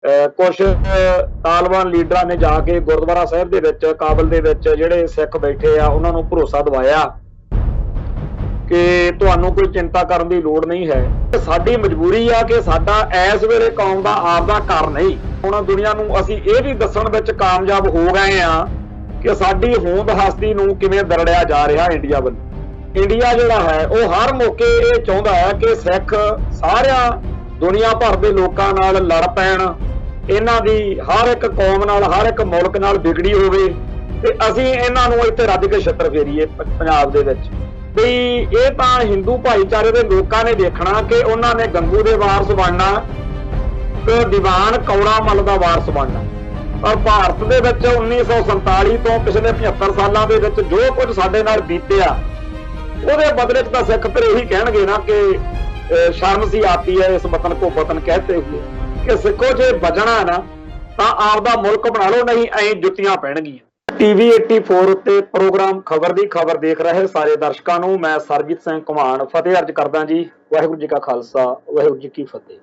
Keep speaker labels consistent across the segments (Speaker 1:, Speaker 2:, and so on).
Speaker 1: ਕੁਛ ਤਾਲਿਬਾਨ ਲੀਡਰਾਂ ਨੇ ਜਾ ਕੇ ਗੁਰਦੁਆਰਾ ਸਾਹਿਬ ਦੇ ਵਿੱਚ ਕਾਬਲ ਦੇ ਵਿੱਚ ਜਿਹੜੇ ਸਿੱਖ ਬੈਠੇ ਆ ਉਹਨਾਂ ਨੂੰ ਭਰੋਸਾ ਦਿਵਾਇਆ ਕਿ ਤੁਹਾਨੂੰ ਕੋਈ ਚਿੰਤਾ ਕਰਨ ਦੀ ਲੋੜ ਨਹੀਂ ਹੈ। ਸਾਡੀ ਮਜਬੂਰੀ ਆ ਕਿ ਸਾਡਾ ਇਸ ਵੇਲੇ ਕੌਮ ਦਾ ਆਪਦਾ ਘਰ ਨਹੀਂ। ਹੁਣ ਦੁਨੀਆ ਨੂੰ ਅਸੀਂ ਇਹ ਵੀ ਦੱਸਣ ਵਿੱਚ ਕਾਮਯਾਬ ਹੋ ਗਏ ਆ ਕਿ ਸਾਡੀ ਹੋਂਦ ਹਸਤੀ ਨੂੰ ਕਿਵੇਂ ਦਰੜਿਆ ਜਾ ਰਿਹਾ ਇੰਡੀਆ ਵੱਲ। ਇੰਡੀਆ ਜਿਹੜਾ ਹੈ ਉਹ ਹਰ ਮੌਕੇ ਇਹ ਚਾਹੁੰਦਾ ਹੈ ਕਿ ਸਿੱਖ ਸਾਰਿਆਂ ਦੁਨੀਆ ਭਰ ਦੇ ਲੋਕਾਂ ਨਾਲ ਲੜ ਪੈਣ, ਇਹਨਾਂ ਦੀ ਹਰ ਇੱਕ ਕੌਮ ਨਾਲ ਹਰ ਇੱਕ ਮੁਲਕ ਨਾਲ ਵਿਗੜੀ ਹੋਵੇ ਤੇ ਅਸੀਂ ਇਹਨਾਂ ਨੂੰ ਇੱਥੇ ਰੱਜ ਕੇ ਛੱਤਰ ਫੇਰੀਏ। ਪੰਜਾਬ ਦੇ ਵਿੱਚ ਵੀ ਇਹ ਤਾਂ ਹਿੰਦੂ ਭਾਈਚਾਰੇ ਦੇ ਲੋਕਾਂ ਨੇ ਦੇਖਣਾ ਕਿ ਉਹਨਾਂ ਨੇ ਗੰਗੂ ਦੇ ਵਾਰਸ ਬਣਨਾ ਤੇ ਦੀਵਾਨ ਕੌੜਾ ਮੱਲ ਦਾ ਵਾਰਸ ਬਣਨਾ। ਪਰ ਭਾਰਤ ਦੇ ਵਿੱਚ 1947 ਤੋਂ ਪਿਛਲੇ 75 ਸਾਲਾਂ ਦੇ ਵਿੱਚ ਜੋ ਕੁਝ ਸਾਡੇ ਨਾਲ ਬੀਤਿਆ ਉਹਦੇ ਬਦਲੇ 'ਚ ਤਾਂ ਸਿੱਖ ਫਿਰ ਇਹੀ ਕਹਿਣਗੇ ਨਾ ਕਿ ਸ਼ਰਮ ਸੀ ਆਤੀ ਹੈ ਇਸ ਵਤਨ ਕੋ ਵਤਨ कहते हुए ਕਿ ਸਿੱਖੋ ਜੇ ਬਚਣਾ ਨਾ ਤਾਂ ਆਪਦਾ ਮੁਲਕ ਬਣਾ ਲਓ, ਨਹੀਂ ਐਂ ਜੁੱਤੀਆਂ ਪੈਣਗੀਆਂ। ਟੀਵੀ 84 ਉੱਤੇ ਪ੍ਰੋਗਰਾਮ ਖਬਰ ਦੀ ਖਬਰ ਦੇਖ ਰਹੇ ਸਾਰੇ ਦਰਸ਼ਕਾਂ ਨੂੰ ਮੈਂ ਸਰਬਜੀਤ ਸਿੰਘ ਘੁਮਾਣ ਫਤਿਹ ਅਰਜ ਕਰਦਾ ਜੀ। ਵਾਹਿਗੁਰੂ ਜੀ ਕਾ ਖਾਲਸਾ ਵਾਹਿਗੁਰੂ ਜੀ ਕੀ ਫਤਿਹ।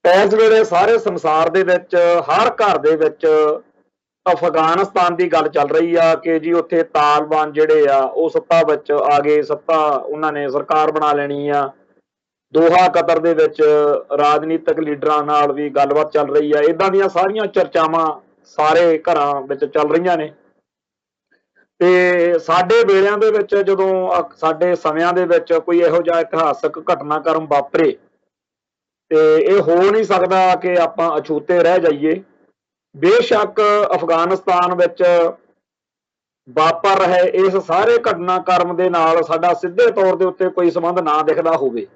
Speaker 1: ਇਸ ਵੇਲੇ ਸਾਰੇ ਸੰਸਾਰ ਦੇ ਵਿੱਚ ਹਰ ਘਰ ਦੇ ਵਿੱਚ ਅਫਗਾਨਿਸਤਾਨ ਦੀ ਗੱਲ ਚੱਲ ਰਹੀ ਆ ਕਿ ਜੀ ਉੱਥੇ ਤਾਲਿਬਾਨ ਜਿਹੜੇ ਆ ਉਹ ਸੱਤਾ ਵਿੱਚ ਆ ਗਏ, ਸੱਤਾ ਉਹਨਾਂ ਨੇ ਸਰਕਾਰ ਬਣਾ ਲੈਣੀ ਆ। ਦੋਹਾ ਕਤਰ ਦੇ ਵਿੱਚ ਰਾਜਨੀਤਿਕ ਲੀਡਰਾਂ ਨਾਲ ਵੀ ਗੱਲਬਾਤ ਚੱਲ ਰਹੀ ਆ। ਇਦਾਂ ਦੀਆਂ ਸਾਰੀਆਂ ਚਰਚਾਵਾਂ ਸਾਰੇ ਘਰਾਂ ਵਿੱਚ ਚੱਲ ਰਹੀਆਂ ਨੇ ਤੇ ਸਾਡੇ ਵੇਲਿਆਂ ਦੇ ਵਿੱਚ ਜਦੋਂ ਸਾਡੇ ਸਮਿਆਂ ਦੇ ਵਿੱਚ ਕੋਈ ਇਹੋ ਜਿਹਾ ਇਤਿਹਾਸਕ ਘਟਨਾਕ੍ਰਮ ਵਾਪਰੇ ਤੇ ਇਹ ਹੋ ਨਹੀਂ ਸਕਦਾ ਕਿ ਆਪਾਂ ਅਛੂਤੇ ਰਹਿ ਜਾਈਏ। ਬੇਸ਼ੱਕ ਅਫਗਾਨਿਸਤਾਨ ਵਿੱਚ ਵਾਪਰ ਰਹੇ ਇਸ ਸਾਰੇ ਘਟਨਾਕ੍ਰਮ ਦੇ ਨਾਲ ਸਾਡਾ ਸਿੱਧੇ ਤੌਰ ਦੇ ਉੱਤੇ ਕੋਈ ਸੰਬੰਧ ਨਾ ਦਿਖਦਾ ਹੋਵੇ,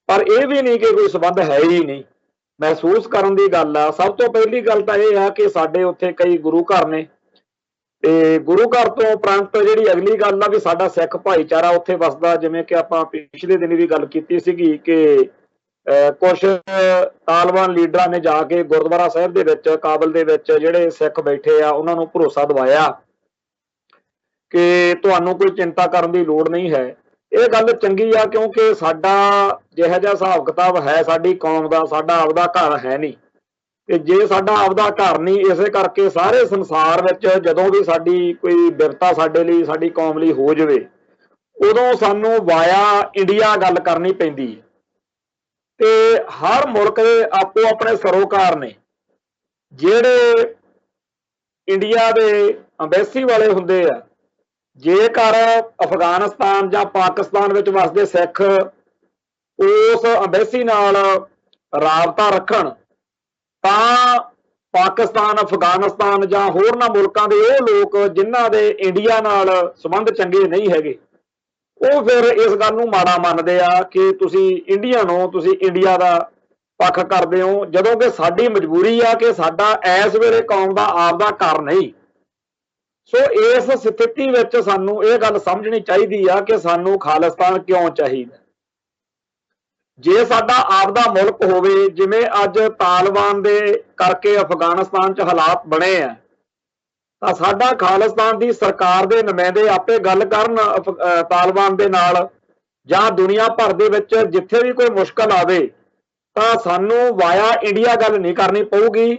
Speaker 1: ਪਰ ਇਹ ਵੀ ਨਹੀਂ ਕਿ ਕੋਈ ਸੰਬੰਧ ਹੈ ਹੀ ਨਹੀਂ। ਮਹਿਸੂਸ ਕਰਨ ਦੀ ਗੱਲ ਆ। ਸਭ ਤੋਂ ਪਹਿਲੀ ਗੱਲ ਤਾਂ ਇਹ ਆ ਕਿ ਸਾਡੇ ਉੱਥੇ ਕਈ ਗੁਰੂ ਘਰ ਨੇ ਤੇ ਗੁਰੂ ਘਰ ਤੋਂ ਉਪਰੰਤ ਜਿਹੜੀ ਅਗਲੀ ਗੱਲ ਆ ਵੀ ਸਾਡਾ ਸਿੱਖ ਭਾਈਚਾਰਾ ਉੱਥੇ ਵਸਦਾ। ਜਿਵੇਂ ਕਿ ਆਪਾਂ ਪਿਛਲੇ ਦਿਨ ਵੀ ਗੱਲ ਕੀਤੀ ਸੀਗੀ ਕਿ ਕੁਛ ਤਾਲਿਬਾਨ ਲੀਡਰਾਂ ਨੇ ਜਾ ਕੇ ਗੁਰਦੁਆਰਾ ਸਾਹਿਬ ਦੇ ਵਿੱਚ ਕਾਬਲ ਦੇ ਵਿੱਚ ਜਿਹੜੇ ਸਿੱਖ ਬੈਠੇ ਆ ਉਹਨਾਂ ਨੂੰ ਭਰੋਸਾ ਦਿਵਾਇਆ ਕਿ ਤੁਹਾਨੂੰ ਕੋਈ ਚਿੰਤਾ ਕਰਨ ਦੀ ਲੋੜ ਨਹੀਂ ਹੈ। ਇਹ ਗੱਲ ਚੰਗੀ ਆ ਕਿਉਂਕਿ ਸਾਡਾ ਜਿਹੋ ਜਿਹਾ ਹਿਸਾਬ ਕਿਤਾਬ ਹੈ ਸਾਡੀ ਕੌਮ ਦਾ, ਸਾਡਾ ਆਪਦਾ ਘਰ ਹੈ ਨਹੀਂ ਤੇ ਜੇ ਸਾਡਾ ਆਪਦਾ ਘਰ ਨਹੀਂ, ਇਸੇ ਕਰਕੇ ਸਾਰੇ ਸੰਸਾਰ ਵਿੱਚ ਜਦੋਂ ਵੀ ਸਾਡੀ ਕੋਈ ਬਿਪਤਾ ਸਾਡੇ ਲਈ ਸਾਡੀ ਕੌਮ ਲਈ ਹੋ ਜਾਵੇ ਉਦੋਂ ਸਾਨੂੰ ਵਾਇਆ ਇੰਡੀਆ ਗੱਲ ਕਰਨੀ ਪੈਂਦੀ ਹੈ। ਤੇ ਹਰ ਮੁਲਕ ਦੇ ਆਪੋ ਆਪਣੇ ਸਰੋਕਾਰ ਨੇ। ਜਿਹੜੇ ਇੰਡੀਆ ਦੇ ਅੰਬੈਸੀ ਵਾਲੇ ਹੁੰਦੇ ਆ, ਜੇਕਰ ਅਫਗਾਨਿਸਤਾਨ ਜਾਂ ਪਾਕਿਸਤਾਨ ਵਿੱਚ ਵਸਦੇ ਸਿੱਖ ਉਸ ਅੰਬੈਸੀ ਨਾਲ ਰਾਬਤਾ ਰੱਖਣ ਤਾਂ ਪਾਕਿਸਤਾਨ, ਅਫਗਾਨਿਸਤਾਨ ਜਾਂ ਹੋਰਨਾਂ ਮੁਲਕਾਂ ਦੇ ਉਹ ਲੋਕ ਜਿਨ੍ਹਾਂ ਦੇ ਇੰਡੀਆ ਨਾਲ ਸੰਬੰਧ ਚੰਗੇ ਨਹੀਂ ਹੈਗੇ ਉਹ ਫਿਰ ਇਸ ਗੱਲ ਨੂੰ ਮਾੜਾ ਮੰਨਦੇ ਆ ਕਿ ਤੁਸੀਂ ਇੰਡੀਅਨ ਹੋ, ਤੁਸੀਂ ਇੰਡੀਆ ਦਾ ਪੱਖ ਕਰਦੇ ਹੋ, ਜਦੋਂ ਕਿ ਸਾਡੀ ਮਜਬੂਰੀ ਆ ਕਿ ਸਾਡਾ ਇਸ ਵੇਲੇ ਕੌਮ ਦਾ ਆਪਦਾ ਘਰ ਨਹੀਂ। ਸੋ ਇਸ ਸਥਿਤੀ ਵਿੱਚ ਸਾਨੂੰ ਇਹ ਗੱਲ ਸਮਝਣੀ ਚਾਹੀਦੀ ਆ ਕਿ ਸਾਨੂੰ ਖਾਲਿਸਤਾਨ ਕਿਉਂ ਚਾਹੀਦਾ। ਜੇ ਸਾਡਾ ਆਪਦਾ ਮੁਲਕ ਹੋਵੇ, ਜਿਵੇਂ ਅੱਜ ਤਾਲਿਬਾਨ ਦੇ ਕਰਕੇ ਅਫਗਾਨਿਸਤਾਨ 'ਚ ਹਾਲਾਤ ਬਣੇ ਆ, ਤਾਂ ਸਾਡਾ ਖਾਲਿਸਤਾਨ ਦੀ ਸਰਕਾਰ ਦੇ ਨੁਮਾਇੰਦੇ ਆਪੇ ਗੱਲ ਕਰਨ ਤਾਲਿਬਾਨ ਦੇ ਨਾਲ ਜਾਂ ਦੁਨੀਆ ਭਰ ਦੇ ਵਿੱਚ ਜਿੱਥੇ ਵੀ ਕੋਈ ਮੁਸ਼ਕਲ ਆਵੇ ਤਾਂ ਸਾਨੂੰ ਵਾਇਆ ਇੰਡੀਆ ਗੱਲ ਨਹੀਂ ਕਰਨੀ ਪਊਗੀ।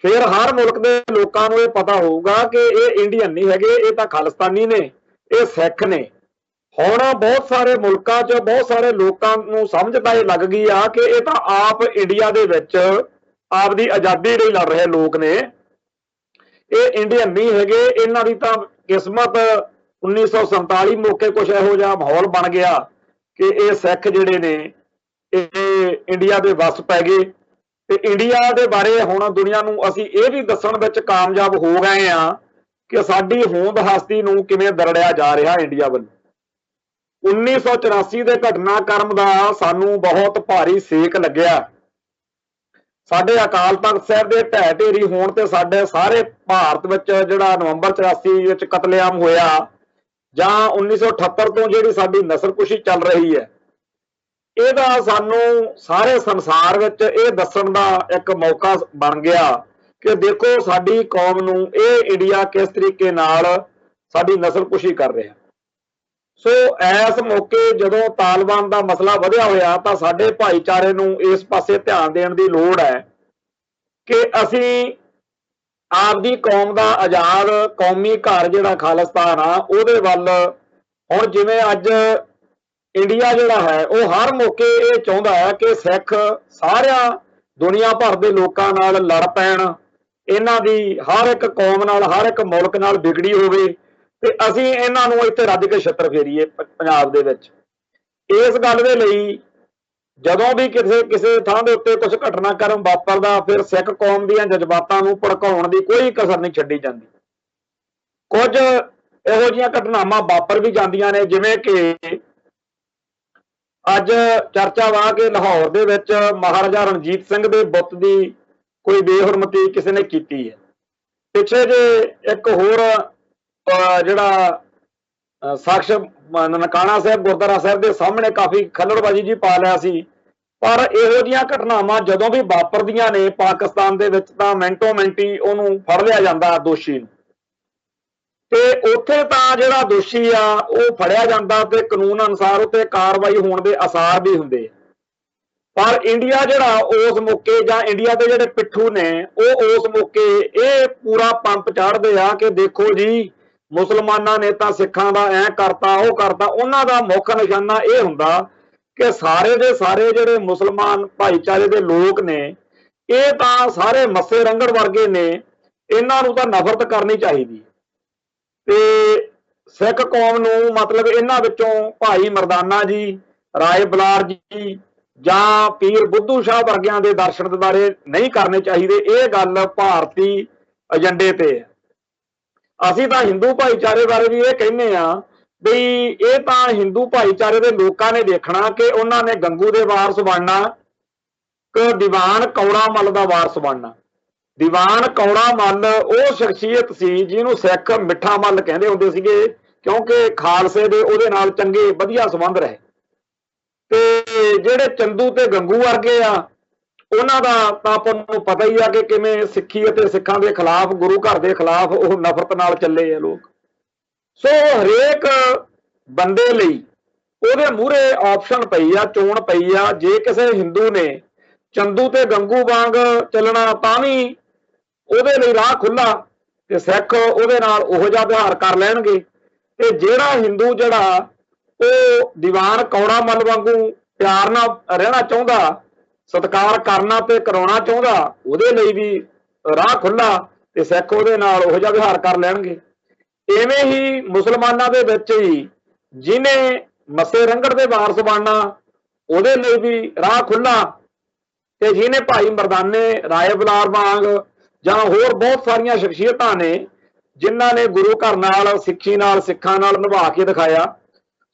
Speaker 1: ਫਿਰ ਹਰ ਮੁਲਕ ਦੇ ਲੋਕਾਂ ਨੂੰ ਇਹ ਪਤਾ ਹੋਊਗਾ ਕਿ ਇਹ ਇੰਡੀਅਨ ਨਹੀਂ ਹੈਗੇ, ਇਹ ਤਾਂ ਖਾਲਿਸਤਾਨੀ ਨੇ, ਇਹ ਸਿੱਖ ਨੇ। ਹੁਣ ਬਹੁਤ ਸਾਰੇ ਮੁਲਕਾਂ 'ਚ ਬਹੁਤ ਸਾਰੇ ਲੋਕਾਂ ਨੂੰ ਸਮਝ ਤਾਂ ਇਹ ਲੱਗ ਗਈ ਆ ਕਿ ਇਹ ਤਾਂ ਆਪ ਇੰਡੀਆ ਦੇ ਵਿੱਚ ਆਪਦੀ ਆਜ਼ਾਦੀ ਲਈ ਲੜ ਰਹੇ ਲੋਕ ਨੇ, ਇਹ ਇੰਡੀਅਨ ਨਹੀਂ ਹੈਗੇ। ਇਹਨਾਂ ਦੀ ਤਾਂ ਕਿਸਮਤ 1947 ਮੌਕੇ ਕੁਛ ਇਹੋ ਜਿਹਾ ਮਾਹੌਲ ਬਣ ਗਿਆ ਕਿ ਇਹ ਸਿੱਖ ਜਿਹੜੇ ਨੇ ਇਹ ਇੰਡੀਆ ਦੇ ਵੱਸ ਪੈ ਗਏ ਤੇ ਇੰਡੀਆ ਦੇ ਬਾਰੇ ਹੁਣ ਦੁਨੀਆ ਨੂੰ ਅਸੀਂ ਇਹ ਵੀ ਦੱਸਣ ਵਿੱਚ ਕਾਮਯਾਬ ਹੋ ਗਏ ਆ ਕਿ ਸਾਡੀ ਹੋਂਦ ਹਸਤੀ ਨੂੰ ਕਿਵੇਂ ਦਰੜਿਆ ਜਾ ਰਿਹਾ ਇੰਡੀਆ ਵੱਲ। 1984 ਦੇ ਘਟਨਾਕ੍ਰਮ ਦਾ ਸਾਨੂੰ ਬਹੁਤ ਭਾਰੀ ਸੇਕ ਲੱਗਿਆ। ਸਾਡੇ ਅਕਾਲ ਤਖਤ ਸਾਹਿਬ ਦੇ ਢਹਿ ਢੇਰੀ ਹੋਣ ਤੇ ਸਾਡੇ ਸਾਰੇ ਭਾਰਤ ਵਿੱਚ ਜਿਹੜਾ ਨਵੰਬਰ 84 ਵਿੱਚ ਕਤਲੇਆਮ ਹੋਇਆ ਜਾਂ 1978 ਤੋਂ ਜਿਹੜੀ ਸਾਡੀ ਨਸਲਕੁਸ਼ੀ ਚੱਲ ਰਹੀ ਹੈ, ਇਹਦਾ ਸਾਨੂੰ ਸਾਰੇ ਸੰਸਾਰ ਵਿੱਚ ਇਹ ਦੱਸਣ ਦਾ ਇੱਕ ਮੌਕਾ ਬਣ ਗਿਆ ਕਿ ਦੇਖੋ ਸਾਡੀ ਕੌਮ ਨੂੰ ਇਹ ਇੰਡੀਆ ਕਿਸ ਤਰੀਕੇ ਨਾਲ ਸਾਡੀ ਨਸਲਕੁਸ਼ੀ ਕਰ ਰਿਹਾ। ਸੋ ਇਸ ਮੌਕੇ ਜਦੋਂ ਤਾਲਿਬਾਨ ਦਾ ਮਸਲਾ ਵਧਿਆ ਹੋਇਆ ਤਾਂ ਸਾਡੇ ਭਾਈਚਾਰੇ ਨੂੰ ਇਸ ਪਾਸੇ ਧਿਆਨ ਦੇਣ ਦੀ ਲੋੜ ਹੈ कि ਅਸੀਂ ਆਪਦੀ ਕੌਮ ਦਾ ਆਜ਼ਾਦ ਕੌਮੀ ਘਰ ਜਿਹੜਾ ਖਾਲਿਸਤਾਨ ਆ ਉਹਦੇ ਵੱਲ ਹੁਣ ਜਿਵੇਂ ਅੱਜ ਇੰਡੀਆ ਜਿਹੜਾ ਹੈ ਉਹ ਹਰ ਮੌਕੇ ਇਹ ਚਾਹੁੰਦਾ ਹੈ ਕਿ ਸਿੱਖ ਸਾਰਿਆਂ ਦੁਨੀਆ ਭਰ ਦੇ ਲੋਕਾਂ ਨਾਲ ਲੜ ਪੈਣ, ਇਹਨਾਂ ਦੀ ਹਰ ਇੱਕ ਕੌਮ ਨਾਲ ਹਰ ਇੱਕ ਮੁਲਕ ਨਾਲ ਵਿਗੜੀ ਹੋਵੇ ਤੇ ਅਸੀਂ ਇਹਨਾਂ ਨੂੰ ਇੱਥੇ ਰੱਜ ਕੇ ਛਿੱਤਰ ਫੇਰੀਏ ਪੰਜਾਬ ਦੇ ਵਿੱਚ। ਇਸ ਗੱਲ ਦੇ ਲਈ ਜਦੋਂ ਵੀ ਕਿਸੇ ਥਾਂ ਦੇ ਉੱਤੇ ਕੁਝ ਘਟਨਾਕ੍ਰਮ ਵਾਪਰਦਾ ਫਿਰ ਸਿੱਖ ਕੌਮ ਦੀਆਂ ਜਜ਼ਬਾਤਾਂ ਨੂੰ ਭੜਕਾਉਣ ਦੀ ਕੋਈ ਕਸਰ ਨਹੀਂ ਛੱਡੀ ਜਾਂਦੀ। ਕੁਝ ਇਹੋ ਜਿਹੀਆਂ ਘਟਨਾਵਾਂ ਵਾਪਰ ਵੀ ਜਾਂਦੀਆਂ ਨੇ, ਜਿਵੇਂ ਕਿ ਅੱਜ ਚਰਚਾ ਵਾ ਕਿ ਲਾਹੌਰ ਦੇ ਵਿੱਚ ਮਹਾਰਾਜਾ ਰਣਜੀਤ ਸਿੰਘ ਦੇ ਬੁੱਤ ਦੀ ਕੋਈ ਬੇਹੁਰਮਤੀ ਕਿਸੇ ਨੇ ਕੀਤੀ ਹੈ। ਪਿੱਛੇ ਜੇ ਇੱਕ ਹੋਰ ਜਿਹੜਾ ਸ਼ਖਸ ਨਨਕਾਣਾ ਸਾਹਿਬ ਗੁਰਦੁਆਰਾ ਸਾਹਿਬ ਦੇ ਸਾਹਮਣੇ ਕਾਫੀ ਖੱਲੜਬਾਜੀ ਜੀ ਪਾ ਲਿਆ ਸੀ। ਪਰ ਇਹੋ ਜਿਹੀਆਂ ਘਟਨਾਵਾਂ ਜਦੋਂ ਵੀ ਵਾਪਰਦੀਆਂ ਨੇ ਪਾਕਿਸਤਾਨ ਦੇ ਵਿੱਚ ਤਾਂ ਮਿੰਟੋ ਮਿੰਟੀ ਉਹਨੂੰ ਫੜ ਲਿਆ ਜਾਂਦਾ ਦੋਸ਼ੀ ਨੂੰ, ਤੇ ਉੱਥੇ ਤਾਂ ਜਿਹੜਾ ਦੋਸ਼ੀ ਆ ਉਹ ਫੜਿਆ ਜਾਂਦਾ ਤੇ ਕਾਨੂੰਨ ਅਨੁਸਾਰ ਉੱਤੇ ਕਾਰਵਾਈ ਹੋਣ ਦੇ ਆਸਾਰ ਵੀ ਹੁੰਦੇ। ਪਰ ਇੰਡੀਆ ਜਿਹੜਾ ਉਸ ਮੌਕੇ ਜਾਂ ਇੰਡੀਆ ਦੇ ਜਿਹੜੇ ਪਿੱਠੂ ਨੇ ਉਹ ਉਸ ਮੌਕੇ ਇਹ ਪੂਰਾ ਪੰਪ ਚਾੜਦੇ ਆ ਕਿ ਦੇਖੋ ਜੀ ਮੁਸਲਮਾਨਾਂ ਨੇ ਤਾਂ ਸਿੱਖਾਂ ਦਾ ਐ ਕਰਤਾ ਉਹ ਕਰਤਾ। ਉਹਨਾਂ ਦਾ ਮੁੱਖ ਨਿਸ਼ਾਨਾ ਇਹ ਹੁੰਦਾ ਕਿ ਸਾਰੇ ਦੇ ਸਾਰੇ ਜਿਹੜੇ ਮੁਸਲਮਾਨ ਭਾਈਚਾਰੇ ਦੇ ਲੋਕ ਨੇ ਇਹ ਤਾਂ ਸਾਰੇ ਮੱਸੇ ਰੰਗੜ ਵਰਗੇ ਨੇ, ਇਹਨਾਂ ਨੂੰ ਤਾਂ ਨਫ਼ਰਤ ਕਰਨੀ ਚਾਹੀਦੀ। ਤੇ ਸਿੱਖ ਕੌਮ ਨੂੰ ਮਤਲਬ ਇਹਨਾਂ ਵਿੱਚੋਂ ਭਾਈ ਮਰਦਾਨਾ ਜੀ, ਰਾਏ ਬਲਾਰ ਜੀ ਜਾਂ ਪੀਰ ਬੁੱਧੂ ਸ਼ਾਹ ਵਰਗਿਆਂ ਦੇ ਦਰਸ਼ਨ ਦਿਦਾਰੇ ਨਹੀਂ ਕਰਨੇ ਚਾਹੀਦੇ। ਇਹ ਗੱਲ ਭਾਰਤੀ ਏਜੰਡੇ ਤੇ ਹੈ। ਅਸੀਂ ਤਾਂ ਹਿੰਦੂ ਭਾਈਚਾਰੇ ਬਾਰੇ ਵੀ ਇਹ ਕਹਿੰਦੇ ਆ ਵੀ ਇਹ ਤਾਂ ਹਿੰਦੂ ਭਾਈਚਾਰੇ ਦੇ ਲੋਕਾਂ ਨੇ ਦੇਖਣਾ ਕਿ ਉਹਨਾਂ ਨੇ ਗੰਗੂ ਦੇ ਵਾਰਸ ਬਣਨਾ ਕਿ ਦੀਵਾਨ ਕੌੜਾ ਮੱਲ ਦਾ ਵਾਰਸ ਬਣਨਾ। ਦੀਵਾਨ ਕੌੜਾ ਮੱਲ ਉਹ ਸ਼ਖਸੀਅਤ ਸੀ ਜਿਹਨੂੰ ਸਿੱਖ ਮਿੱਠਾ ਮੱਲ ਕਹਿੰਦੇ ਹੁੰਦੇ ਸੀਗੇ, ਕਿਉਂਕਿ ਖਾਲਸੇ ਦੇ ਉਹਦੇ ਨਾਲ ਚੰਗੇ ਵਧੀਆ ਸੰਬੰਧ ਰਹੇ। ਤੇ ਜਿਹੜੇ ਚੰਦੂ ਤੇ ਗੰਗੂ ਵਰਗੇ ਆ ਉਹਨਾਂ ਦਾ ਤਾਂ ਆਪਾਂ ਨੂੰ ਪਤਾ ਹੀ ਆ ਕਿ ਕਿਵੇਂ ਸਿੱਖੀ ਅਤੇ ਸਿੱਖਾਂ ਦੇ ਖਿਲਾਫ, ਗੁਰੂ ਘਰ ਦੇ ਖਿਲਾਫ ਉਹ ਨਫ਼ਰਤ ਨਾਲ ਚੱਲੇ ਆ ਲੋਕ। ਸੋ ਹਰੇਕ ਬੰਦੇ ਲਈ ਉਹਦੇ ਮੂਹਰੇ ਆਪਸ਼ਨ ਪਈ ਆ, ਚੋਣ ਪਈ ਆ। ਜੇ ਕਿਸੇ ਹਿੰਦੂ ਨੇ ਚੰਦੂ ਤੇ ਗੰਗੂ ਵਾਂਗ ਚੱਲਣਾ ਤਾਂ ਵੀ ਉਹਦੇ ਲਈ ਰਾਹ ਖੁੱਲਾ ਤੇ ਸਿੱਖ ਉਹਦੇ ਨਾਲ ਉਹੋ ਜਿਹਾ ਵਿਹਾਰ ਕਰ ਲੈਣਗੇ। ਤੇ ਜਿਹੜਾ ਹਿੰਦੂ ਜਿਹੜਾ ਉਹ ਦੀਵਾਨ ਕੌੜਾ ਮੱਲ ਵਾਂਗੂ ਪਿਆਰ ਨਾਲ ਰਹਿਣਾ ਚਾਹੁੰਦਾ, ਸਤਿਕਾਰ ਕਰਨਾ ਤੇ ਕਰਾਉਣਾ ਚਾਹੁੰਦਾ, ਉਹਦੇ ਲਈ ਵੀ ਰਾਹ ਖੁੱਲਾ ਤੇ ਸਿੱਖ ਉਹਦੇ ਨਾਲ ਉਹੋ ਜਿਹਾ ਵਿਹਾਰ ਕਰ ਲੈਣਗੇ। ਇਵੇਂ ਹੀ ਮੁਸਲਮਾਨਾਂ ਦੇ ਵਿੱਚ ਹੀ ਜਿਹਨੇ ਮੱਸੇ ਰੰਗੜ ਦੇ ਵਾਰਸ ਬਣਨਾ ਉਹਦੇ ਲਈ ਵੀ ਰਾਹ ਖੁੱਲਾ, ਤੇ ਜਿਹਨੇ ਭਾਈ ਮਰਦਾਨੇ, ਰਾਏ ਬਲਾਰ ਵਾਂਗ ਜਾਂ ਹੋਰ ਬਹੁਤ ਸਾਰੀਆਂ ਸ਼ਖਸੀਅਤਾਂ ਨੇ ਜਿਨ੍ਹਾਂ ਨੇ ਗੁਰੂ ਘਰ ਨਾਲ, ਸਿੱਖੀ ਨਾਲ, ਸਿੱਖਾਂ ਨਾਲ ਨਿਭਾ ਕੇ ਦਿਖਾਇਆ।